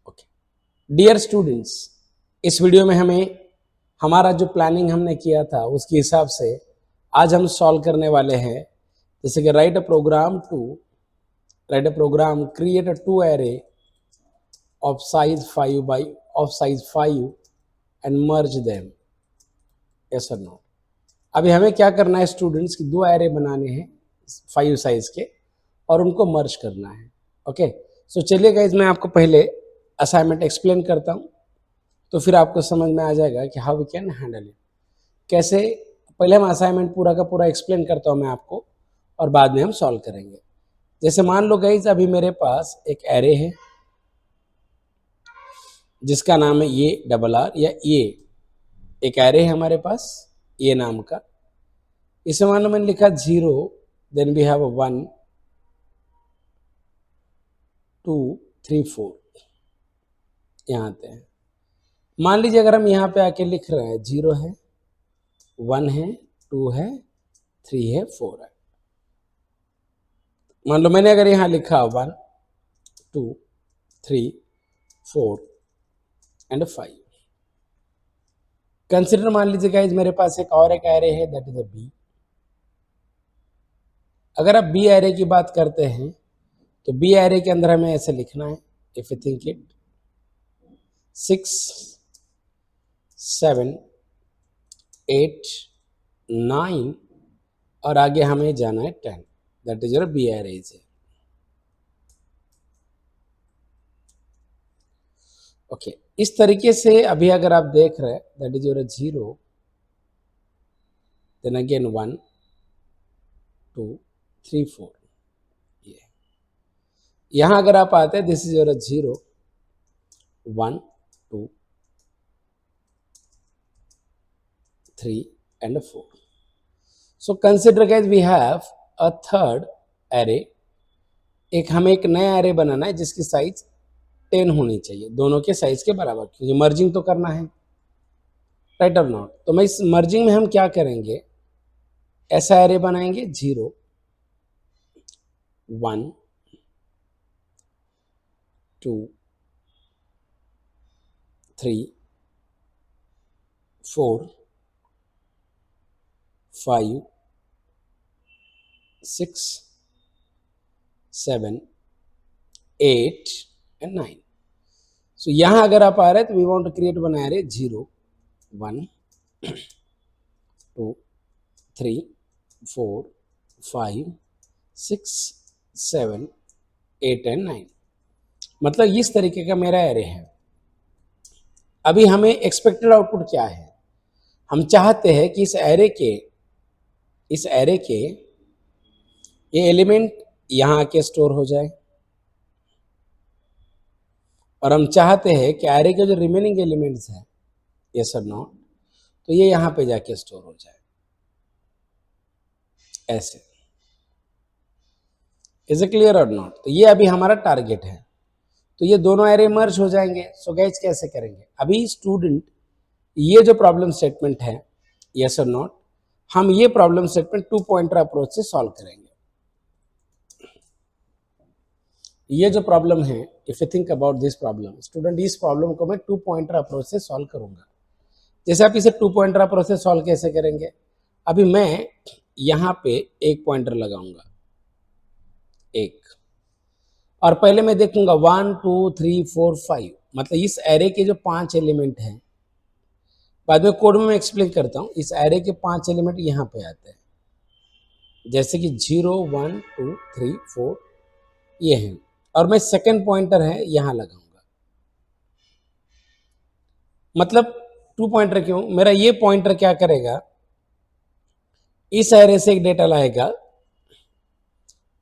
Okay dear students, इस video में हमारा जो प्लानिंग हमने किया था उसके हिसाब से आज हम सॉल्व करने वाले हैं। जैसे कि write a program create a two array of size 5 and merge them. Yes और नो। अभी हमें क्या करना है स्टूडेंट्स कि दो एरे बनाने हैं 5 साइज के और उनको मर्ज करना है। ओके सो चलिए गाइज, मैं आपको पहले असाइनमेंट एक्सप्लेन करता हूँ तो फिर आपको समझ में आ जाएगा कि how we can handle it. कैसे, पहले हम असाइनमेंट पूरा का पूरा एक्सप्लेन करता हूँ मैं आपको और बाद में हम सॉल्व करेंगे। जैसे मान लो गाइज, अभी मेरे पास एक एरे है जिसका नाम है ये RR या ये एक एरे है हमारे पास ये नाम का। इसे मान लो मैंने लिखा 0, देन वी हैव 1 2 3 4। यहाँ आते हैं, मान लीजिए अगर हम यहाँ पे आके लिख रहे हैं 0 है, 1 है, 2 है, 3 है, 4 है। मान लो मैंने अगर यहाँ लिखा 1 2 3 4 एंड 5। कंसिडर, मान लीजिए गाइस मेरे पास एक और एक एरे है, दैट इज अ बी। अगर आप बी एरे की बात करते हैं तो बी एरे के अंदर हमें ऐसे लिखना है, इफ यू थिंक इट 6 7 8 9 और आगे हमें जाना है 10, that is your b arrays है। ओके इस तरीके से अभी अगर आप देख रहे हैं that is your 0, then again 1 2 3 4। ये यहां अगर आप आते हैं, this is your 0 1 2 3 and 4। So consider guys we have a third array। हमें एक नया एरे बनाना है जिसकी साइज 10 होनी चाहिए, दोनों के साइज के बराबर, क्योंकि मर्जिंग तो करना है, राइट और नॉट। तो मैं इस मर्जिंग में हम क्या करेंगे, ऐसा एरे बनाएंगे 0 1 2 3 4 5 6 7 8 एंड 9। सो यहां अगर आप आ रहे हैं तो we want to create one array 0 1 2 3 4 5 6 7 8 and 9। मतलब इस तरीके का मेरा एरे है। अभी हमें एक्सपेक्टेड आउटपुट क्या है, हम चाहते हैं कि इस एरे के ये एलिमेंट यहां आके स्टोर हो जाए और हम चाहते हैं कि एरे के जो रिमेनिंग एलिमेंट्स हैं, यस और नो, तो ये यहां पे जाके स्टोर हो जाए ऐसे। इज इट क्लियर और नॉट? तो ये अभी हमारा टारगेट है। तो ये दोनों एरे मर्ज हो जाएंगे। सो गाइस कैसे करेंगे, अभी स्टूडेंट ये जो प्रॉब्लम स्टेटमेंट है, यस और नॉट, हम ये प्रॉब्लम स्टेटमेंट 2 पॉइंटर अप्रोच से सॉल्व करेंगे। ये जो प्रॉब्लम है, if you think about this problem student, इस प्रॉब्लम को मैं 2 पॉइंटर अप्रोच से सॉल्व करूंगा। जैसे आप इसे 2 पॉइंटर अप्रोच से सॉल्व कैसे करेंगे, अभी मैं यहां पे एक पॉइंटर लगाऊंगा एक, और पहले मैं देखूंगा 1 2 3 4 5, मतलब इस एरे के जो 5 एलिमेंट हैं, बाद में कोड में मैं एक्सप्लेन करता हूं, इस एरे के 5 एलिमेंट यहां पे आते हैं, जैसे कि 0 1 2 3 4 ये हैं, और मैं सेकंड पॉइंटर है यहां लगाऊंगा। मतलब 2 पॉइंटर क्यों, मेरा ये पॉइंटर क्या करेगा, इस एरे से एक डेटा लाएगा,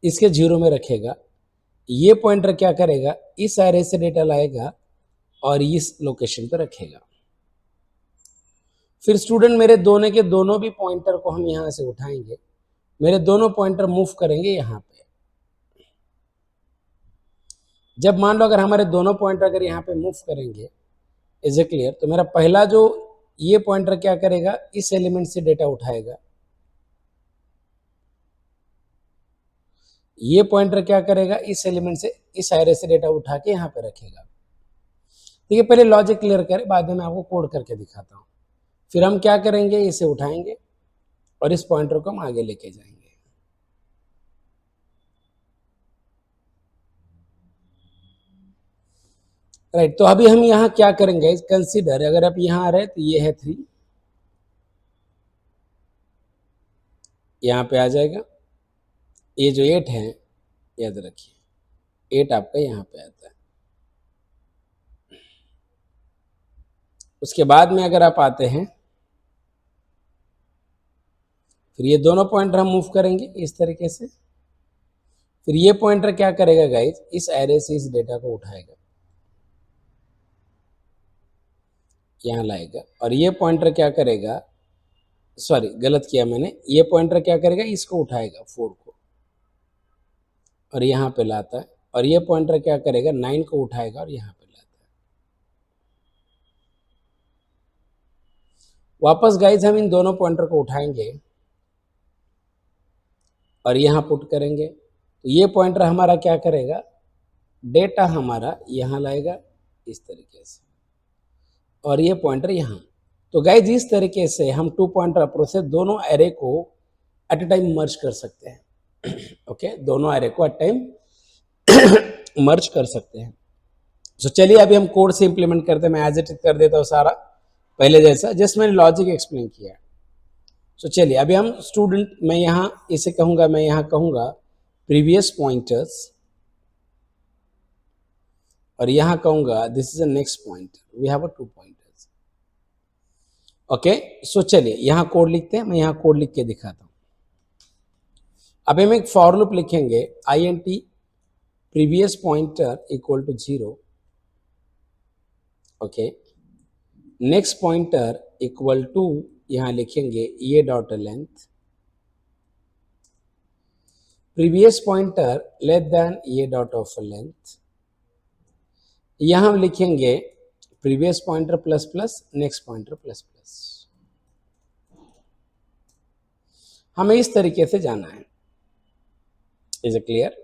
इसके 0 में रखेगा, ये पॉइंटर क्या करेगा, इस एरे से डेटा लाएगा और इस लोकेशन पर रखेगा। फिर स्टूडेंट मेरे दोनों के दोनों भी पॉइंटर को हम यहां से उठाएंगे, मेरे दोनों पॉइंटर मूव करेंगे यहां पे। जब मान लो अगर हमारे दोनों पॉइंटर अगर यहाँ पे मूव करेंगे, इज इट क्लियर, तो मेरा पहला जो ये पॉइंटर क्या करेगा, इस एलिमेंट से डेटा उठाएगा, ये पॉइंटर क्या करेगा, इस एलिमेंट से, इस एरे से डेटा उठा के यहाँ पे रखेगा। ठीक है, पहले लॉजिक क्लियर करें, बाद में मैं आपको कोड करके दिखाता हूँ। फिर हम क्या करेंगे, इसे उठाएंगे और इस पॉइंटर को हम आगे लेके जाएंगे। राइट, तो अभी हम यहाँ क्या करेंगे, कंसीडर, अगर आप यहाँ आ रहे हैं तो ये है 3, यहाँ पे आ जाएगा। ये जो 8 है, याद रखिए 8 आपका यहाँ पे आता है। उसके बाद में अगर आप आते हैं, फिर ये दोनों पॉइंटर हम मूव करेंगे इस तरीके से। फिर ये पॉइंटर क्या करेगा गाइज, इस एरे से इस डेटा को उठाएगा, यहाँ लाएगा, और ये पॉइंटर क्या करेगा, सॉरी गलत किया मैंने, ये पॉइंटर क्या करेगा, इसको उठाएगा 4 को और यहाँ पे लाता है, और ये पॉइंटर क्या करेगा, 9 को उठाएगा और यहाँ पे लाता है। वापस गाइज हम इन दोनों पॉइंटर को उठाएंगे और यहाँ पुट करेंगे, तो ये पॉइंटर हमारा क्या करेगा, डेटा हमारा यहाँ लाएगा इस तरीके से, और ये पॉइंटर यहाँ। तो गाइज इस तरीके से हम 2 पॉइंटर अप्रोच से दोनों एरे को एट अ टाइम मर्ज कर सकते हैं। ओके, दोनों एरे को एट टाइम मर्ज कर सकते हैं। तो चलिए अभी हम कोड से इंप्लीमेंट करते हैं। मैं एज इट इज कर देता हूँ सारा पहले जैसा, जस्ट मैंने लॉजिक एक्सप्लेन किया है। तो चलिए अभी हम स्टूडेंट, मैं यहाँ इसे कहूँगा, मैं यहाँ कहूँगा प्रीवियस पॉइंटर्स, और यहाँ कहूँगा this is the next pointer, we have a 2 pointers. Okay, so चलिए यहाँ कोड लिखते हैं, मैं यहाँ कोड लिख के दिखाता हूँ। अब हम एक फॉर लूप लिखेंगे, int previous pointer equal to 0, okay, next pointer equal to, यहां लिखेंगे ये dot length, previous pointer less than ये डॉट ऑफ लेंथ, यहां हम लिखेंगे previous pointer plus plus next pointer plus plus. हमें इस तरीके से जाना है। Is it clear?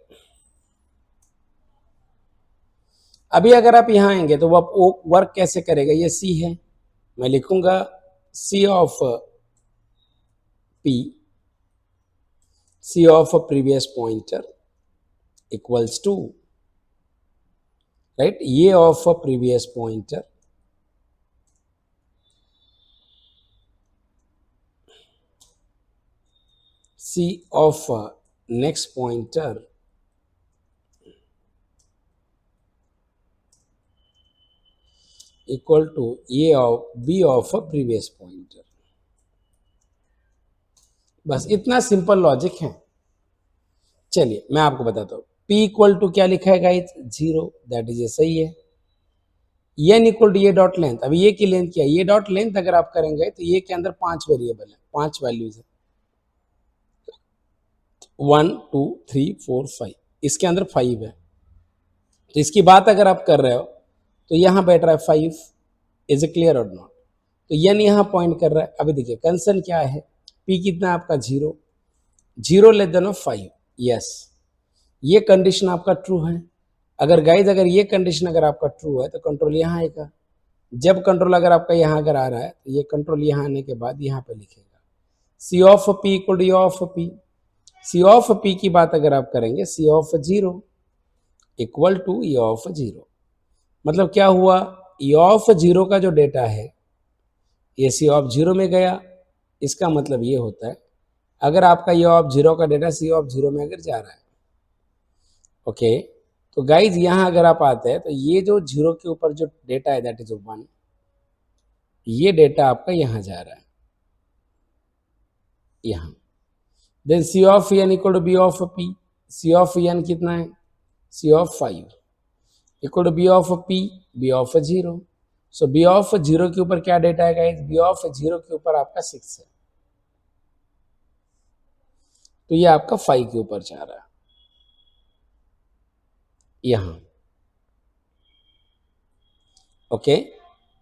अभी अगर आप यहां आएंगे तो वो वर्क कैसे करेगा, ये सी है, मैं लिखूंगा C of P, C of previous pointer equals to, right, ये of previous pointer C of next pointer equal to ये of B of previous pointer. बस इतना सिंपल लॉजिक है। चलिए मैं आपको बताता हूँ, P इक्वल टू क्या लिखा है गाइस, 0, दैट इज ये सही है। n इक्वल टू ये डॉट लेंथ, अभी ये की लेंथ क्या है, ये डॉट लेंथ अगर आप करेंगे तो ये के अंदर 5 वेरिएबल है, 5 वैल्यूज है, 1 2 3 4 5, इसके अंदर 5 है। तो इसकी बात अगर आप कर रहे हो तो यहाँ बैठ रहा है 5, इज ए क्लियर और नॉट? तो n यहाँ पॉइंट कर रहा है। अभी देखिए कंसर्न क्या है, P कितना है आपका 0, 0 लेस देन ऑफ 5, यस, ये कंडीशन आपका ट्रू है। अगर गाइज अगर ये कंडीशन अगर आपका ट्रू है तो कंट्रोल यहाँ आएगा। जब कंट्रोल अगर आपका यहाँ अगर आ रहा है तो ये कंट्रोल यहाँ आने के बाद यहाँ पे लिखेगा C of P equal to of P. C of P की बात अगर आप करेंगे, C of 0 equal to E of 0, मतलब क्या हुआ, ई ऑफ 0 का जो डेटा है ये सी ऑफ 0 में गया। इसका मतलब ये होता है अगर आपका ई ऑफ 0 का डेटा सी ऑफ 0 में अगर जा रहा है, ओके, तो गाइज यहां अगर आप आते हैं तो ये जो 0 के ऊपर जो डेटा है दैट इज 1, ये डेटा आपका यहां जा रहा है, यहां। Then C of N equal to B of P, C of N कितना है, C of 5 equal to B of P, B of 0। So B of 0 के ऊपर क्या डेटा है गाइज, बी ऑफ 0 के ऊपर आपका 6 है, तो ये आपका 5 के ऊपर जा रहा है यहां, ओके,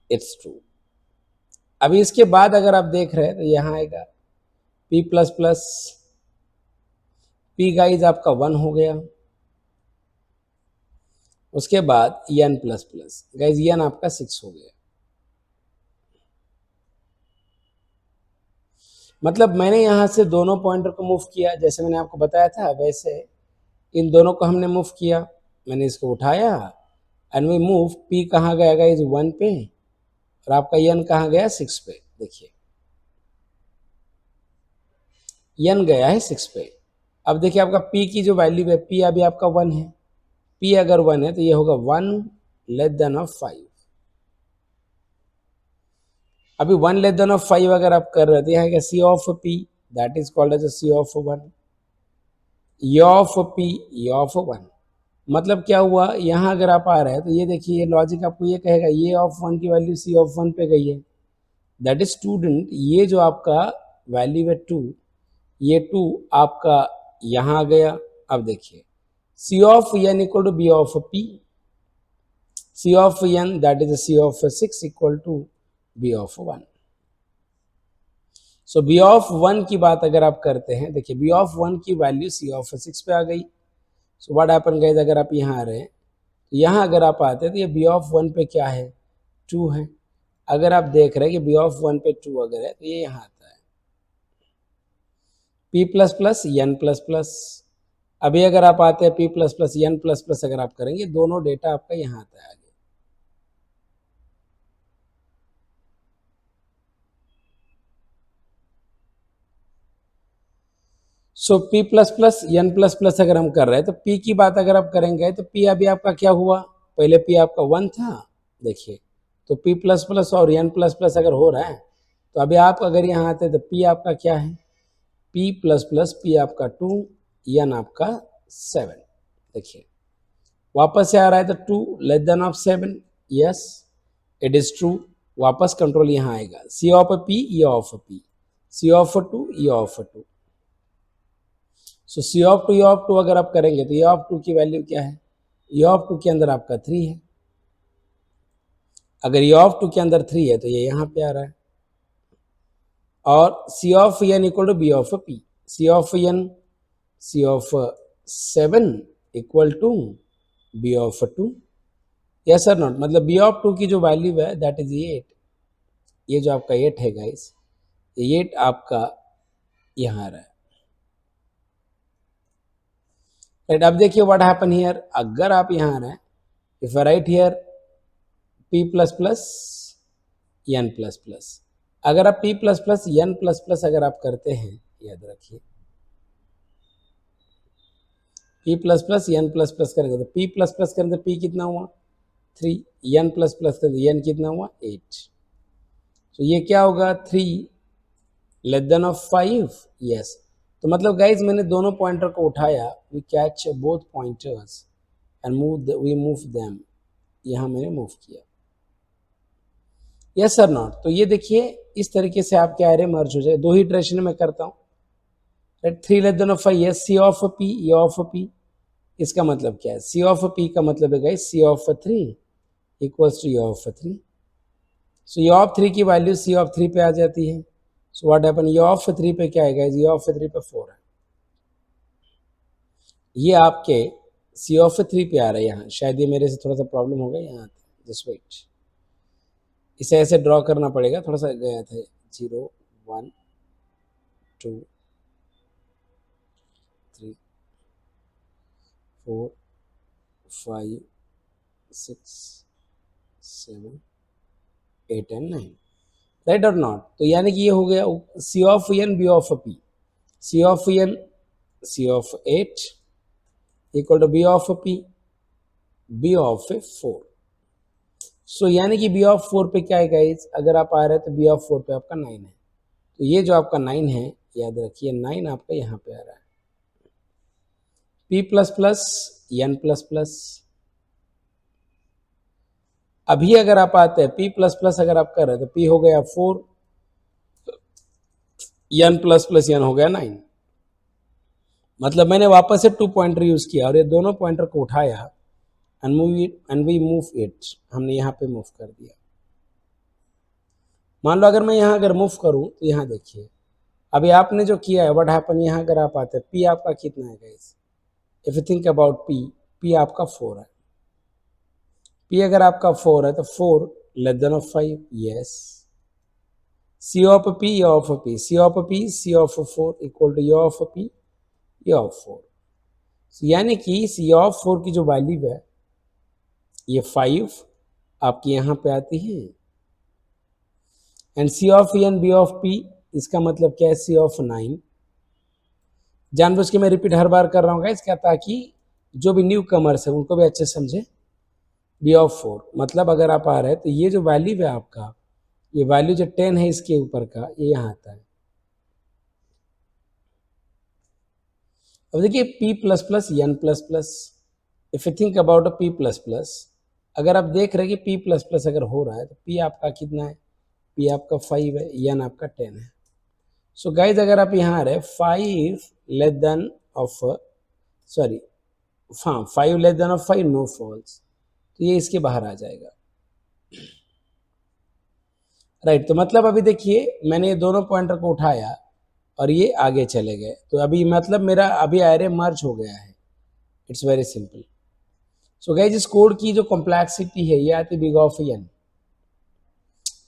इट्स ट्रू। अभी इसके बाद अगर आप देख रहे हैं तो यहां आएगा p plus plus, p guys आपका 1 हो गया, उसके बाद n plus plus, guys n आपका 6 हो गया। मतलब मैंने यहाँ से दोनों पॉइंटर को मूव किया, जैसे मैंने आपको बताया था वैसे इन दोनों को हमने मूव किया। मैंने इसको उठाया एंड वी मूव, p कहाँ गया गाइज 1 पे और आपका n कहाँ गया 6 पे। देखिए n गया है 6 पे। अब देखिए आपका p की जो वैल्यू है, p अभी आपका 1 है, p अगर 1 है तो ये होगा 1 लेस देन ऑफ 5। अभी 1 लेस देन ऑफ 5 अगर आप कर रहे थे, यहाँ c of p that is called as c of 1, e of p e of 1। मतलब क्या हुआ, यहाँ अगर आप आ रहे हैं तो ये देखिए ये लॉजिक आपको ये कहेगा ये ऑफ 1 की वैल्यू c ऑफ 1 पे गई है, दैट इज स्टूडेंट ये जो आपका वैल्यू है 2, ये 2 आपका यहाँ आ गया। अब देखिए c of n equal to b of p, c of n that is c of 6 equal to b of 1। So b of 1 की बात अगर आप करते हैं, देखिए b ऑफ 1 की वैल्यू c ऑफ 6 पे आ गई। सो व्हाट हैपन गाइस, अगर आप यहाँ आ रहे हैं तो यहाँ अगर आप आते हैं तो ये b ऑफ 1 पे क्या है 2 है। अगर आप देख रहे हैं कि b ऑफ 1 पे 2 अगर है तो ये यहाँ आता है p plus plus n plus plus. अभी अगर आप आते हैं p plus plus n plus plus अगर आप करेंगे, दोनों डेटा आपका यहाँ आता है आगे। सो p plus plus n plus plus अगर हम कर रहे हैं तो p की बात अगर आप करेंगे तो p अभी आपका क्या हुआ, पहले p आपका 1 था, देखिए तो p प्लस प्लस और n प्लस प्लस अगर हो रहा है तो अभी आप अगर यहाँ आते हैं तो p आपका क्या है p प्लस प्लस p आपका 2 n आपका 7। देखिए वापस से आ रहा है तो 2 less than of 7, yes it is true, वापस कंट्रोल यहाँ आएगा c of p e of p, c of 2 e of 2। So c of 2 अगर आप करेंगे तो e ऑफ 2 की वैल्यू क्या है, e ऑफ 2 के अंदर आपका 3 है। अगर e ऑफ 2 के अंदर 3 है तो ये यहाँ पे आ रहा है। और c of n equal to b of p, c of n c of 7 equal to b of 2, yes और नॉट। मतलब b ऑफ 2 की जो वैल्यू है दैट इज 8, ये जो आपका 8 है गाइस, ये 8 आपका यहाँ आ रहा है। राइट, अब देखिए व्हाट हैपन हियर, अगर आप यहाँ आ रहे हैं if I right here p plus plus n plus plus, अगर आप p plus plus n plus plus अगर आप करते हैं, याद रखिए p plus plus n plus plus करेंगे तो p प्लस प्लस करेंगे तो p कितना हुआ 3, n प्लस प्लस करेंगे n कितना हुआ 8। तो ये क्या होगा 3 लेस देन ऑफ 5, यस। तो मतलब गाइज मैंने दोनों पॉइंटर को उठाया, we catch both pointers and we move them, यहाँ मैंने मूव किया, यस सर नॉट। तो ये देखिए इस तरीके से आपके एरे मर्ज हो जाए। दो ही इटरेशन में करता हूँ, right 3 less than of 5, yes c of p e of p. इसका मतलब क्या है, सी ऑफ पी का मतलब है guys c of 3 equals to ये ऑफ 3। सो ये ऑफ 3 की वैल्यू सी ऑफ 3 पे आ जाती है। सो व्हाट हैपन, ये ऑफ 3 पे क्या है गाइज, ये ऑफ 3 पे 4 है, ये आपके सी ऑफ 3 पे आ रहा है यहाँ। शायद ये मेरे से थोड़ा सा प्रॉब्लम हो गया यहाँ, जस्ट वेट, इसे ऐसे ड्रॉ करना पड़ेगा, थोड़ा सा गया था 0 1 2 3 4 5 6 7 8 एंड 9, राइट और नॉट। तो यानी कि ये हो गया C of N B of P, C of N C of 8 equal to B of P B of 4। So यानी कि बी ऑफ 4 पे क्या है गाइज, अगर आप आ रहे हैं तो बी ऑफ 4 पे आपका 9 है। तो ये जो आपका 9 है, याद रखिए 9 आपका यहाँ पे आ रहा है। p plus plus n plus plus, अभी अगर आप आते हैं p प्लस प्लस अगर आप कर रहे हैं तो p हो गया 4, एन प्लस प्लस एन हो गया 9। मतलब मैंने वापस से 2 पॉइंटर यूज किया और ये दोनों पॉइंटर को उठाया एंड वी मूव इट, हमने यहाँ पे मूव कर दिया। मान लो अगर मैं यहाँ अगर मूव करूँ तो यहाँ देखिए अभी आपने जो किया है व्हाट हैपन, यहाँ अगर आप आते हैं p आपका कितना है guys, if you think about p आपका 4 है। P अगर आपका 4 है तो 4 less than of 5, yes. C of P, E of P, C of P, C of 4 equal to E of P, E of 4. यानी कि C of 4 की जो वैल्यू है ये 5 आपकी यहाँ पे आती है, and C of E and B of P इसका मतलब क्या है, C of 9. जानबूझ के मैं रिपीट हर बार कर रहा हूँ गाइस, क्या, ताकि जो भी न्यू कमर्स है उनको भी अच्छे समझे. B of 4 मतलब अगर आप आ रहे हैं तो ये जो वैल्यू है आपका, ये वैल्यू जो 10 है इसके ऊपर का, ये यहाँ आता है. अब देखिए P plus plus N plus plus, if you think about a P plus plus, अगर आप देख रहे हैं कि P प्लस प्लस अगर हो रहा है तो P आपका कितना है, P आपका 5 है, N आपका 10 है. सो गाइज अगर आप यहाँ आ रहे 5 लेस देन ऑफ, सॉरी, हाँ 5 less than of 5 no false, तो ये इसके बाहर आ जाएगा. राइट, तो मतलब अभी देखिए मैंने ये दोनों पॉइंटर को उठाया और ये आगे चले गए, तो अभी मतलब मेरा अभी एरे मर्ज हो गया है. It's very simple. So guys इस कोड की जो कॉम्प्लेक्सिटी है ये आती है big of n.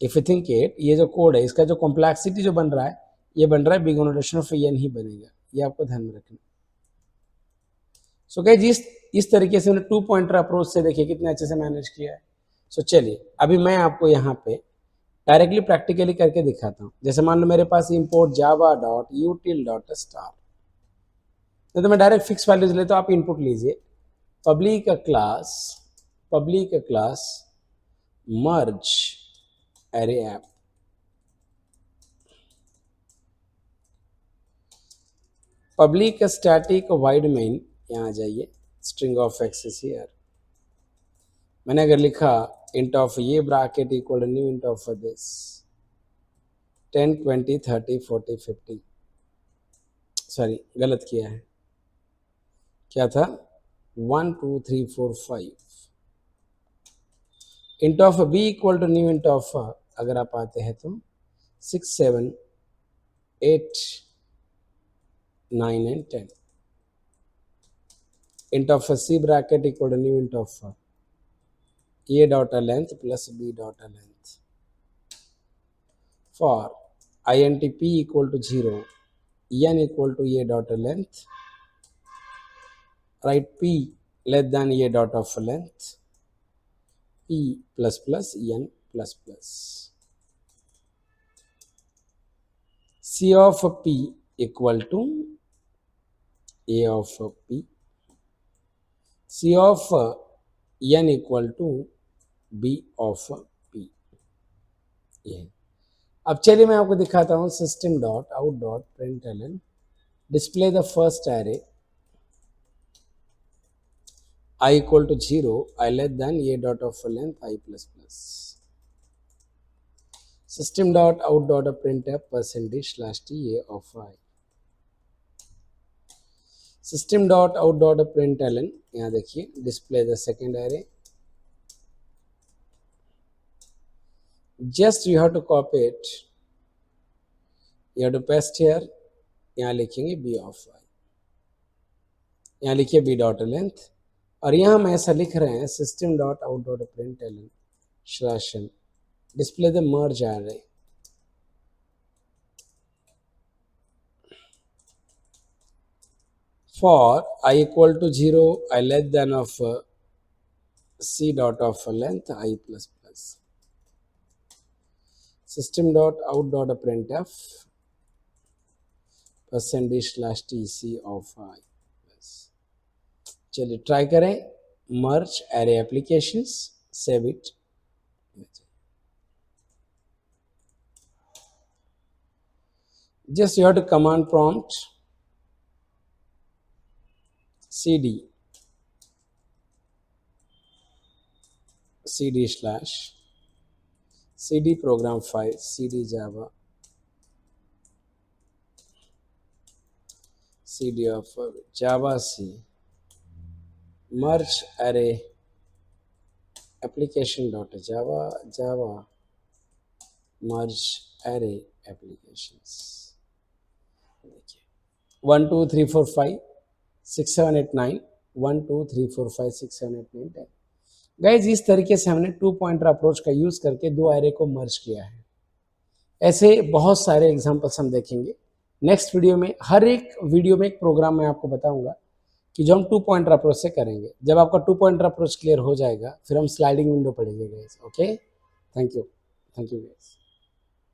If you think it, ये जो कोड है इसका जो कॉम्प्लेक्सिटी जो बन रहा है ये बन रहा है बिग नोटेशन ऑफ एन ही बनेगा, ये आपको ध्यान में रखना. सो गाइज इस तरीके से मैंने 2 पॉइंटर अप्रोच से देखिए कितने अच्छे से मैनेज किया है. सो चलिए अभी मैं आपको यहाँ पे डायरेक्टली प्रैक्टिकली करके दिखाता हूँ. जैसे मान लो मेरे पास import Java dot util dot star, तो मैं डायरेक्ट फिक्स वैल्यूज लेता हूँ. आप इनपुट लीजिए public class merge array app, public static void main, यहाँ आ जाइए, स्ट्रिंग ऑफ एक्सेस हियर. मैंने अगर लिखा इंट ऑफ ये bracket equal new int of this 10 20 30 40 50, sorry गलत किया है, क्या था 1 2 3 4 5, int of b equal to new int of, अगर आप आते हैं तो 6 7 8 9 and 10, int of c bracket equal to new int of a dot a length plus b dot a length. For int p equal to 0, n equal to a dot a length, write p less than a dot of length, p plus plus n plus plus. c of p equal to a of p, c of n equal to b of p. ये अब चलिए मैं आपको दिखाता हूँ system dot out dot println display the first array I equal to 0, I less than a dot of length I plus plus. System dot out dot printf percentage slash t a of I. System dot out dot println, यहाँ देखिए display the second array. Just you have to copy it. You have to paste here. यहाँ लिखेंगे b of I. यहाँ लिखिए b dot length. और यहाँ हम ऐसा लिख रहे हैं system dot out dot println slash n display the merge array. For I equal to 0, I less than of c dot of length I plus plus. System dot out dot printf percentage slash tc of I plus. चलिए try करें, merge array applications, save it. Just you have to command prompt cd slash cd program file cd java cd of java c merge array application dot java merge array applications. 1 2 3 4 5 6 7 8 9 1 2 3 4 5 6 7 8 9 10. Guys इस तरीके से हमने 2 pointer approach का use करके 2 array को मर्ज किया है। ऐसे बहुत सारे एग्जांपल्स हम देखेंगे नेक्स्ट वीडियो में। हर एक वीडियो में एक प्रोग्राम मैं आपको बताऊंगा कि जो हम 2 पॉइंटर अप्रोच से करेंगे। जब आपका 2 पॉइंटर अप्रोच क्लियर हो जाएगा फिर हम स्लाइडिंग विंडो पढ़ेंगे guys. Okay, thank you guys.